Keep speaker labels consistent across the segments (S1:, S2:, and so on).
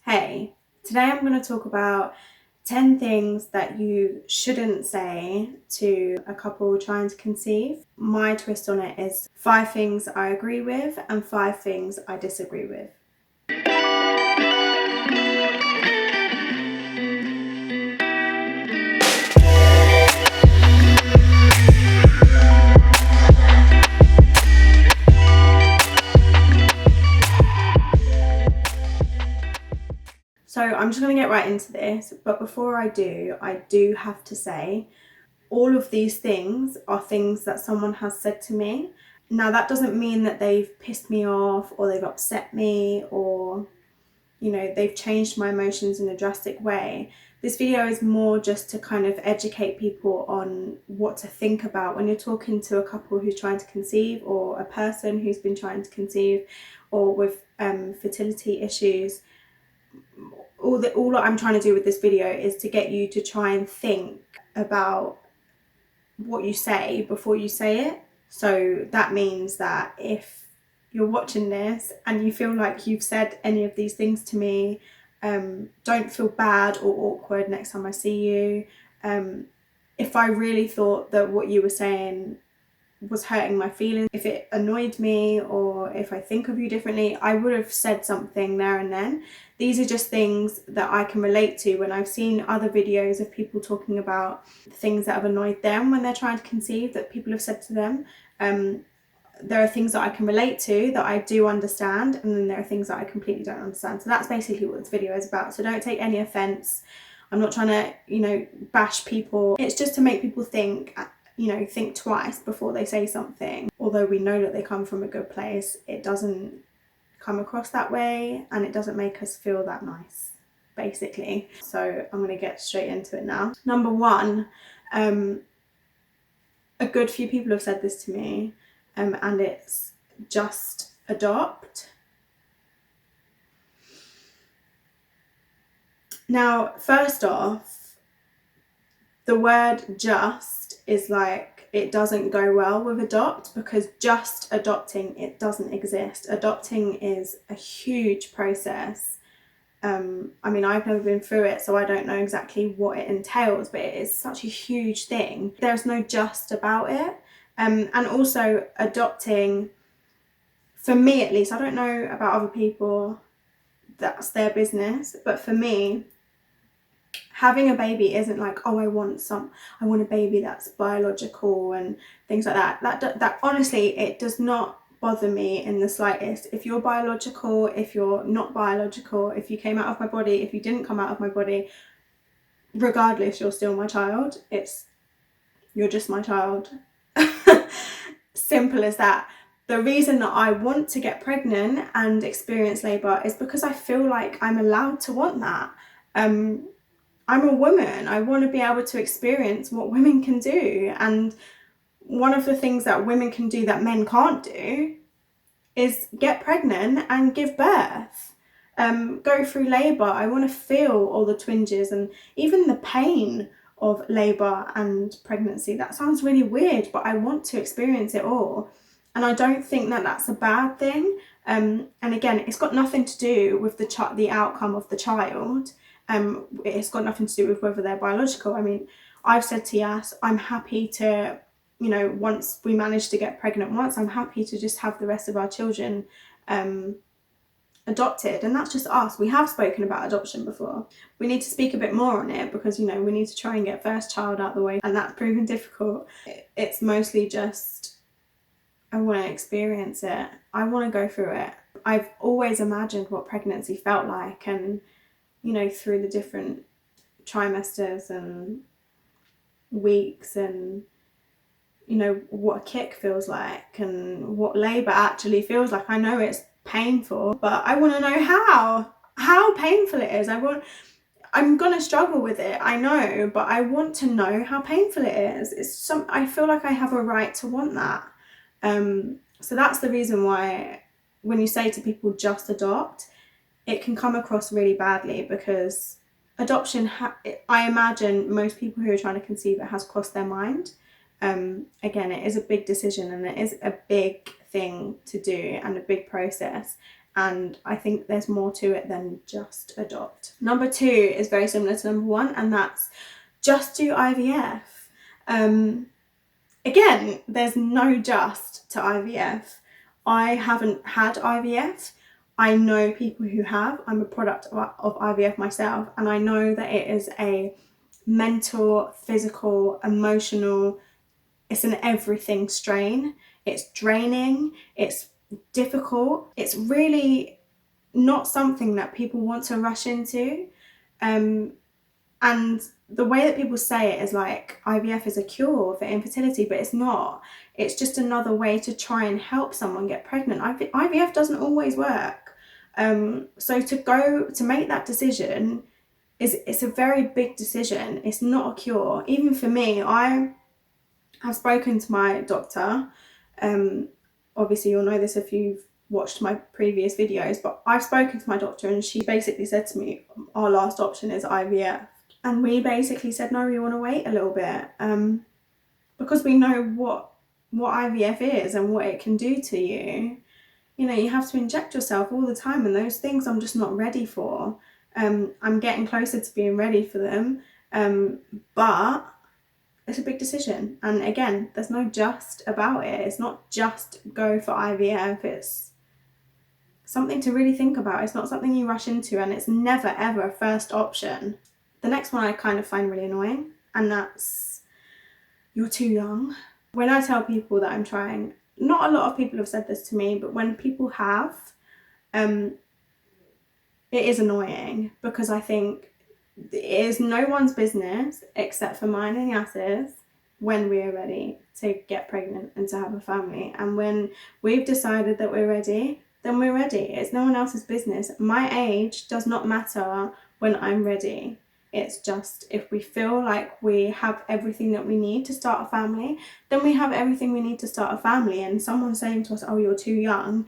S1: Hey, today I'm going to talk about 10 things that you shouldn't say to a couple trying to conceive. My twist on it is 5 things I agree with and 5 things I disagree with. So I'm just going to get right into this, but before I do have to say all of these things are things that someone has said to me. Now that doesn't mean that they've pissed me off or they've upset me or they've changed my emotions in a drastic way. This video is more just to kind of educate people on what to think about when you're talking to a couple who's trying to conceive, or a person who's been trying to conceive, or with fertility issues. All I'm trying to do with this video is to get you to try and think about what you say before you say it. So that means that if you're watching this and you feel like you've said any of these things to me, don't feel bad or awkward next time I see you. If I really thought that what you were saying was hurting my feelings, if it annoyed me, or if I think of you differently, I would have said something there and then. These are just things that I can relate to when I've seen other videos of people talking about things that have annoyed them when they're trying to conceive, that people have said to them. There are things that I can relate to, that I do understand, and then there are things that I completely don't understand. So that's basically what this video is about. So don't take any offense. I'm not trying to, bash people. It's just to make people think twice before they say something. Although we know that they come from a good place, it doesn't come across that way, and it doesn't make us feel that nice, basically. So I'm going to get straight into it now. Number 1, a good few people have said this to me, and it's just adopt. Now, first off, the word just is like, it doesn't go well with adopt, because just adopting, it doesn't exist. Adopting is a huge process. I mean, I've never been through it, so I don't know exactly what it entails, but it is such a huge thing. There's no just about it. And also adopting, for me at least, I don't know about other people, that's their business, but for me, having a baby isn't like, oh, I want a baby that's biological and things like that. That honestly, it does not bother me in the slightest. If you're biological, if you're not biological, if you came out of my body, if you didn't come out of my body, regardless, you're still my child. You're just my child. Simple as that. The reason that I want to get pregnant and experience labour is because I feel like I'm allowed to want that. I'm a woman. I want to be able to experience what women can do. And one of the things that women can do that men can't do is get pregnant and give birth. Go through labour. I want to feel all the twinges and even the pain of labour and pregnancy. That sounds really weird, but I want to experience it all. And I don't think that that's a bad thing. And again, it's got nothing to do with the outcome of the child. It's got nothing to do with whether they're biological. I mean, I've said to Yas, I'm happy to, once we manage to get pregnant once, I'm happy to just have the rest of our children adopted. And that's just us. We have spoken about adoption before. We need to speak a bit more on it because, we need to try and get first child out the way, and that's proven difficult. It's mostly just, I want to experience it. I want to go through it. I've always imagined what pregnancy felt like, and through the different trimesters and weeks, and what a kick feels like and what labour actually feels like. I know it's painful, but I want to know how painful it is. I'm gonna struggle with it, I know, but I want to know how painful it is. I feel like I have a right to want that. So that's the reason why when you say to people just adopt, it can come across really badly, because adoption, I imagine most people who are trying to conceive it has crossed their mind. Again, it is a big decision and it is a big thing to do and a big process. and I think there's more to it than just adopt. Number 2 is very similar to number 1, and that's just do IVF. Again, there's no just to IVF. I haven't had IVF. I know people who have. I'm a product of IVF myself, and I know that it is a mental, physical, emotional, it's an everything strain. It's draining, it's difficult, it's really not something that people want to rush into. And the way that people say it is like IVF is a cure for infertility, but it's not. It's just another way to try and help someone get pregnant. IVF doesn't always work. So to make that decision it's a very big decision. It's not a cure. Even for me, I have spoken to my doctor. Obviously you'll know this if you've watched my previous videos, but I've spoken to my doctor and she basically said to me, our last option is IVF. And we basically said, no, we want to wait a little bit, because we know what IVF is and what it can do to you. You know, you have to inject yourself all the time, and those things I'm just not ready for. I'm getting closer to being ready for them, but it's a big decision. And again, there's no just about it. It's not just go for IVF. It's something to really think about. It's not something you rush into, and it's never ever a first option. The next one I kind of find really annoying, and that's you're too young. When I tell people that I'm trying, not a lot of people have said this to me, but when people have, it is annoying, because I think it is no one's business except for mine and Yasser's when we are ready to get pregnant and to have a family. And when we've decided that we're ready, then we're ready. It's no one else's business. My age does not matter when I'm ready. It's just if we feel like we have everything that we need to start a family, then we have everything we need to start a family. And someone saying to us, oh, you're too young,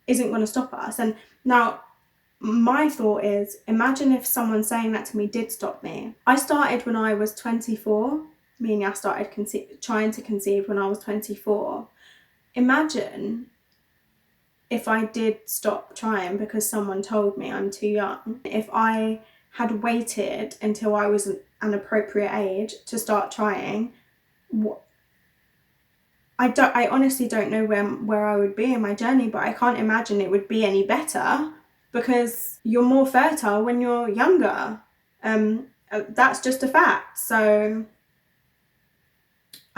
S1: isn't going to stop us. And now my thought is, imagine if someone saying that to me did stop me. I started when I was 24. Me and Yas started trying to conceive when I was 24. Imagine if I did stop trying because someone told me I'm too young. If I had waited until I was an appropriate age to start trying, I honestly don't know where I would be in my journey, but I can't imagine it would be any better, because you're more fertile when you're younger. That's just a fact. So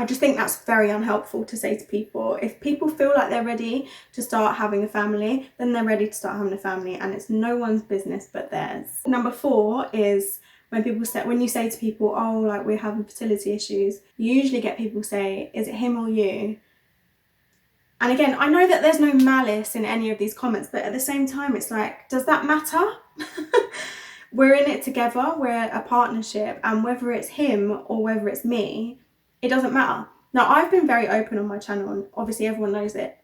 S1: I just think that's very unhelpful to say to people. If people feel like they're ready to start having a family, then they're ready to start having a family, and it's no one's business but theirs. Number 4 is when you say to people, oh, like we're having fertility issues, you usually get people say, is it him or you? And again, I know that there's no malice in any of these comments, but at the same time, it's like, does that matter? We're in it together, we're a partnership, and whether it's him or whether it's me, it doesn't matter. Now, I've been very open on my channel, and obviously everyone knows it.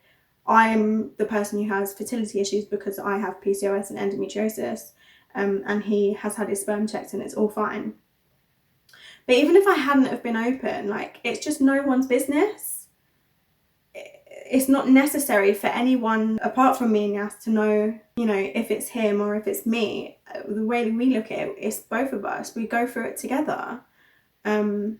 S1: I'm the person who has fertility issues because I have PCOS and endometriosis, and he has had his sperm checked and it's all fine. But even if I hadn't have been open, like, it's just no one's business. It's not necessary for anyone apart from me and Yas to know, you know, if it's him or if it's me. The way that we look at it, it's both of us. We go through it together. And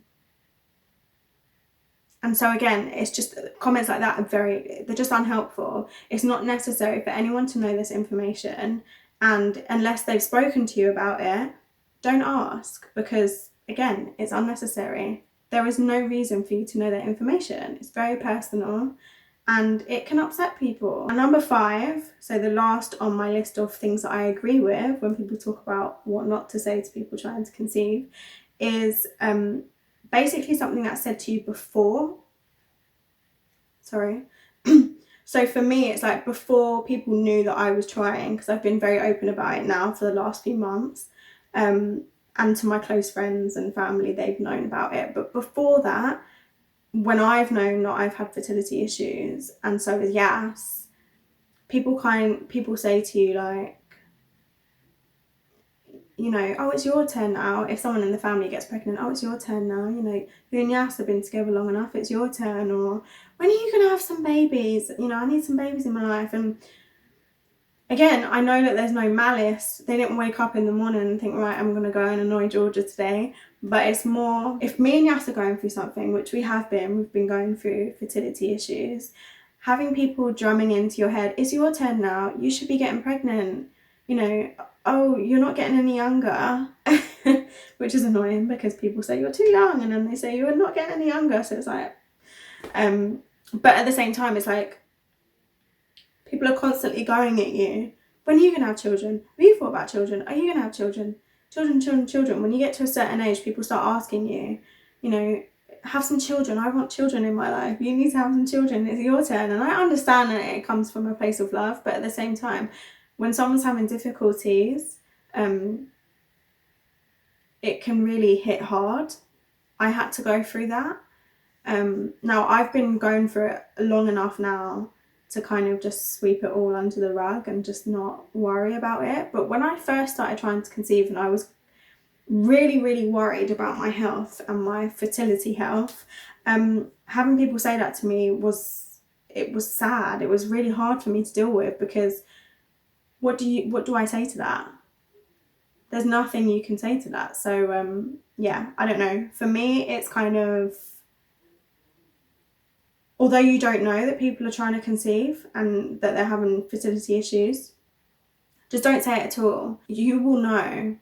S1: so again, it's just comments like that they're just unhelpful. It's not necessary for anyone to know this information, and unless they've spoken to you about it, don't ask, because again, it's unnecessary. There is no reason for you to know that information. It's very personal and it can upset people. And number 5, so the last on my list of things that I agree with when people talk about what not to say to people trying to conceive, is basically something that's said to you before. So for me, it's like before people knew that I was trying, because I've been very open about it now for the last few months, and to my close friends and family, they've known about it. But before that, when I've known that I've had fertility issues, and so has Yas, people say to you, like, you know, oh, it's your turn now. If someone in the family gets pregnant, oh, it's your turn now. You know, you and Yas have been together long enough, it's your turn. Or when are you going to have some babies? You know, I need some babies in my life. And Again, I know that there's no malice. They didn't wake up in the morning and think, right, I'm going to go and annoy Georgia today. But it's more, if me and Yas are going through something, which we've been going through fertility issues, having people drumming into your head, it's your turn now, you should be getting pregnant, you know, oh, you're not getting any younger, which is annoying because people say you're too young and then they say you're not getting any younger. So it's like, but at the same time, it's like, people are constantly going at you. When are you going to have children? Have you thought about children? Are you going to have children? Children, children, children. When you get to a certain age, people start asking you, you know, have some children. I want children in my life. You need to have some children. It's your turn. And I understand that it comes from a place of love, but at the same time, when someone's having difficulties, it can really hit hard. I had to go through that. Now I've been going through it long enough now to kind of just sweep it all under the rug and just not worry about it. But when I first started trying to conceive and I was really, really worried about my health and my fertility health, having people say that to me was sad. It was really hard for me to deal with, because what do I say to that? There's nothing you can say to that. So yeah, I don't know. For me, it's kind of, although you don't know that people are trying to conceive and that they're having fertility issues, just don't say it at all. You will know.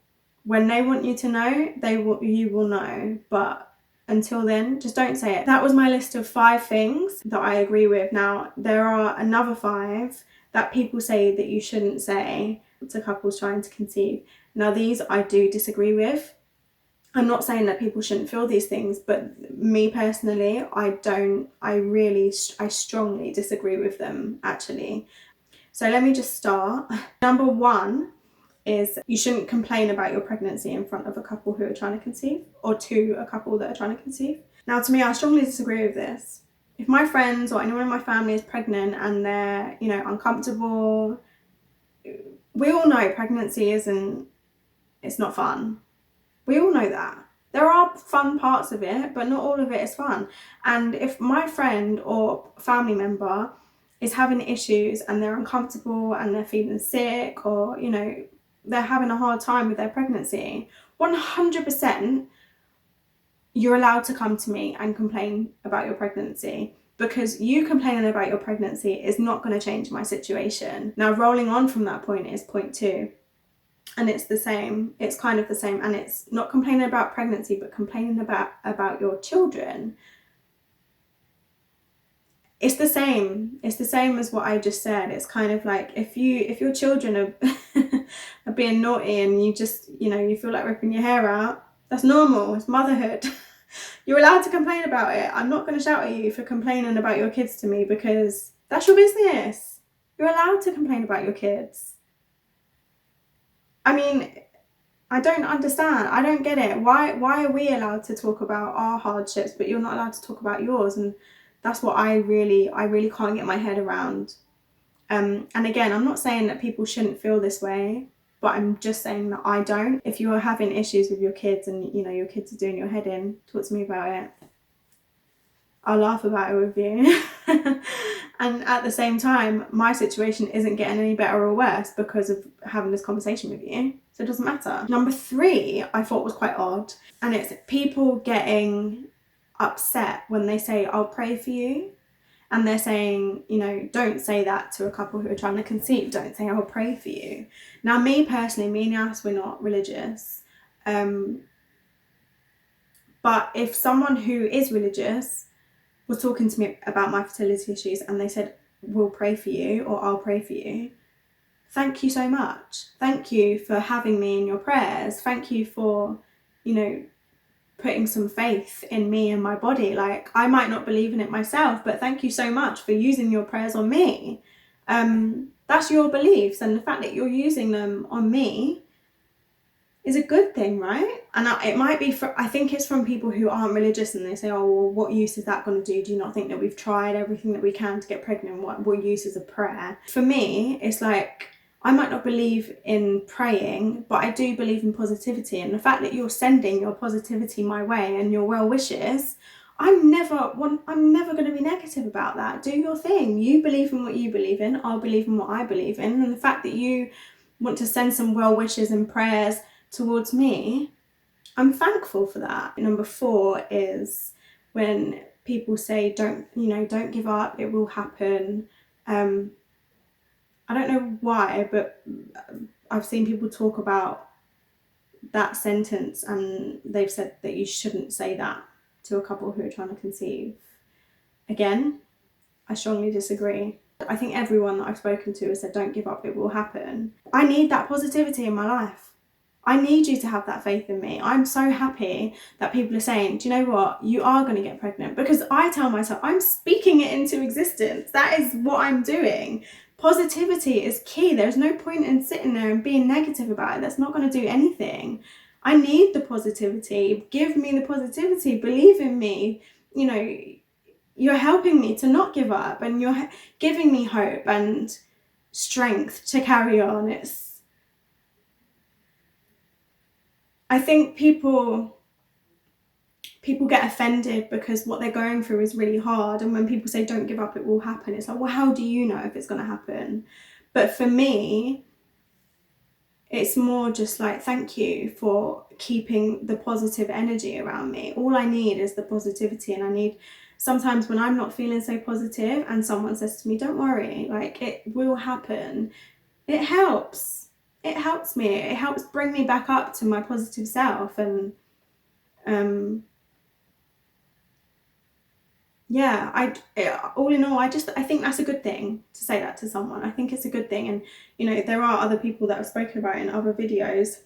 S1: When they want you to know, you will know. But until then, just don't say it. That was my list of 5 things that I agree with. Now, there are another 5 that people say that you shouldn't say to couples trying to conceive. Now, these I do disagree with. I'm not saying that people shouldn't feel these things, but me personally, I strongly disagree with them, actually. So let me just start. Number 1 is you shouldn't complain about your pregnancy in front of a couple who are trying to conceive, or to a couple that are trying to conceive. Now, to me, I strongly disagree with this. If my friends or anyone in my family is pregnant and they're, you know, uncomfortable, we all know pregnancy it's not fun. We all know that. There are fun parts of it, but not all of it is fun. And if my friend or family member is having issues and they're uncomfortable and they're feeling sick, or, you know, they're having a hard time with their pregnancy, 100% you're allowed to come to me and complain about your pregnancy, because you complaining about your pregnancy is not going to change my situation. Now, rolling on from that point is point 2. And it's the same, it's kind of the same, and it's not complaining about pregnancy, but complaining about your children. It's the same as what I just said. It's kind of like, if your children are being naughty and you just, you know, you feel like ripping your hair out, that's normal, it's motherhood. You're allowed to complain about it. I'm not going to shout at you for complaining about your kids to me, because that's your business. You're allowed to complain about your kids. I mean, I don't understand. I don't get it. Why are we allowed to talk about our hardships, but you're not allowed to talk about yours? And that's what I really can't get my head around. And again, I'm not saying that people shouldn't feel this way, but I'm just saying that I don't. If you are having issues with your kids and, you know, your kids are doing your head in, talk to me about it. I'll laugh about it with you. And at the same time, my situation isn't getting any better or worse because of having this conversation with you. So it doesn't matter. Number 3, I thought was quite odd. And it's people getting upset when they say, I'll pray for you. And they're saying, you know, don't say that to a couple who are trying to conceive. Don't say, I'll pray for you. Now, me personally, me and Yas, we're not religious. But if someone who is religious was talking to me about my fertility issues and they said, we'll pray for you, or I'll pray for you, thank you so much. Thank you for having me in your prayers. Thank you for, you know, putting some faith in me and my body. Like, I might not believe in it myself, but thank you so much for using your prayers on me. That's your beliefs, and the fact that you're using them on me is a good thing, right? And it might be, I think it's from people who aren't religious, and they say, oh, well, what use is that going to do? Do you not think that we've tried everything that we can to get pregnant? What use is a prayer? For me, it's like, I might not believe in praying, but I do believe in positivity. And the fact that you're sending your positivity my way and your well wishes, I'm never going to be negative about that. Do your thing. You believe in what you believe in. I'll believe in what I believe in. And the fact that you want to send some well wishes and prayers towards me, I'm thankful for that. Number 4 is when people say, don't give up, it will happen. I don't know why, but I've seen people talk about that sentence and they've said that you shouldn't say that to a couple who are trying to conceive. Again, I strongly disagree. I think everyone that I've spoken to has said, don't give up, it will happen. I need that positivity in my life. I need you to have that faith in me. I'm so happy that people are saying, do you know what? You are going to get pregnant. Because I tell myself, I'm speaking it into existence. That is what I'm doing. Positivity is key. There's no point in sitting there and being negative about it. That's not going to do anything. I need the positivity. Give me the positivity. Believe in me. You know, you're helping me to not give up and you're giving me hope and strength to carry on. I think people get offended because what they're going through is really hard, and when people say don't give up, it will happen, it's like, well, how do you know if it's going to happen? But for me, it's more just like, thank you for keeping the positive energy around me. All I need is the positivity, and I need sometimes when I'm not feeling so positive and someone says to me, don't worry, like, it will happen, it helps. It helps me. It helps bring me back up to my positive self. And all in all, I think that's a good thing to say that to someone. I think it's a good thing. And, you know, there are other people that I've spoken about in other videos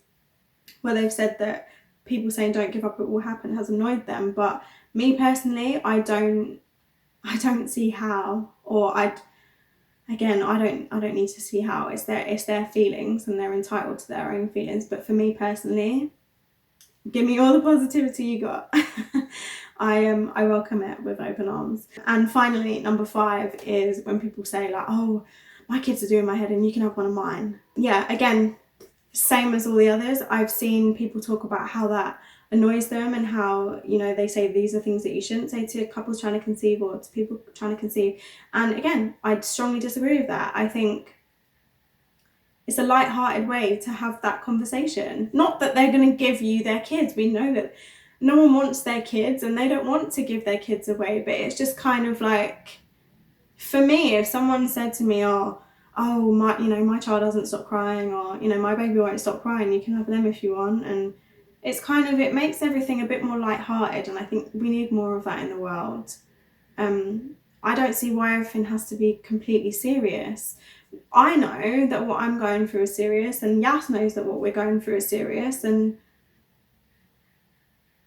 S1: where they've said that people saying don't give up, it will happen has annoyed them. But me personally, I don't see how, or I don't need to see how. It's their feelings and they're entitled to their own feelings. But for me personally, give me all the positivity you got. I welcome it with open arms. And finally, number 5 is when people say like, oh, my kids are doing my head and you can have one of mine. Yeah, again, same as all the others. I've seen people talk about how that annoys them and how, you know, they say these are things that you shouldn't say to couples trying to conceive or to people trying to conceive. And again, I strongly disagree with that. I think it's a light-hearted way to have that conversation. Not that they're going to give you their kids. We know that no one wants their kids and they don't want to give their kids away, but it's just kind of like, for me, if someone said to me, oh, my child doesn't stop crying, or, you know, my baby won't stop crying, you can have them if you want, and it's kind of, it makes everything a bit more light-hearted, and I think we need more of that in the world. I don't see why everything has to be completely serious. I know that what I'm going through is serious, and Yas knows that what we're going through is serious, and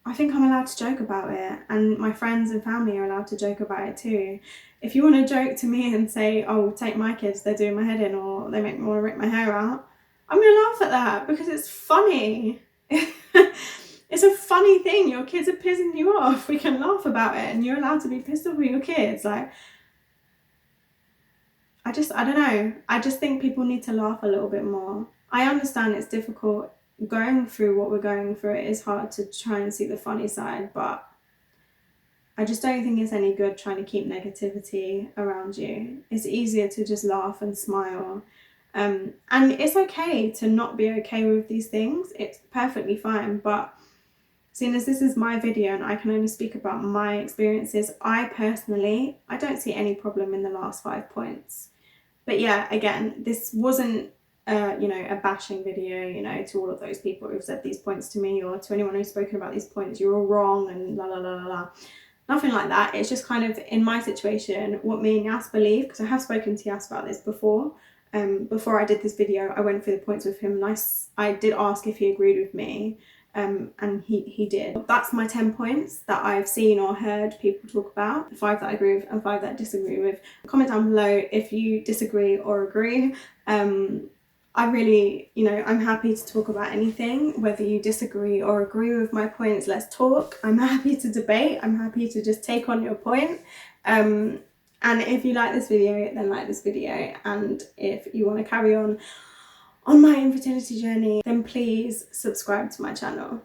S1: I think I'm allowed to joke about it, and my friends and family are allowed to joke about it too. If you want to joke to me and say, oh, take my kids, they're doing my head in, or they make me want to rip my hair out, I'm going to laugh at that because it's funny. It's a funny thing. Your kids are pissing you off. We can laugh about it, and you're allowed to be pissed off with your kids. Like, I don't know. I just think people need to laugh a little bit more. I understand it's difficult going through what we're going through. It is hard to try and see the funny side, but I just don't think it's any good trying to keep negativity around you. It's easier to just laugh and smile. And it's okay to not be okay with these things. It's perfectly fine. But seeing as this is my video and I can only speak about my experiences, I don't see any problem in the last 5 points. But yeah, again, this wasn't a bashing video, to all of those people who've said these points to me, or to anyone who's spoken about these points, you're all wrong and la la la la la. Nothing like that. It's just kind of, in my situation, what me and Yas believe, because I have spoken to Yas about this before. Before I did this video, I went through the points with him, and I did ask if he agreed with me, and he did. That's my 10 points that I've seen or heard people talk about, 5 that I agree with and 5 that I disagree with. Comment down below if you disagree or agree. I really, I'm happy to talk about anything, whether you disagree or agree with my points, let's talk. I'm happy to debate. I'm happy to just take on your point. And if you like this video, then like this video. And if you want to carry on my infertility journey, then please subscribe to my channel.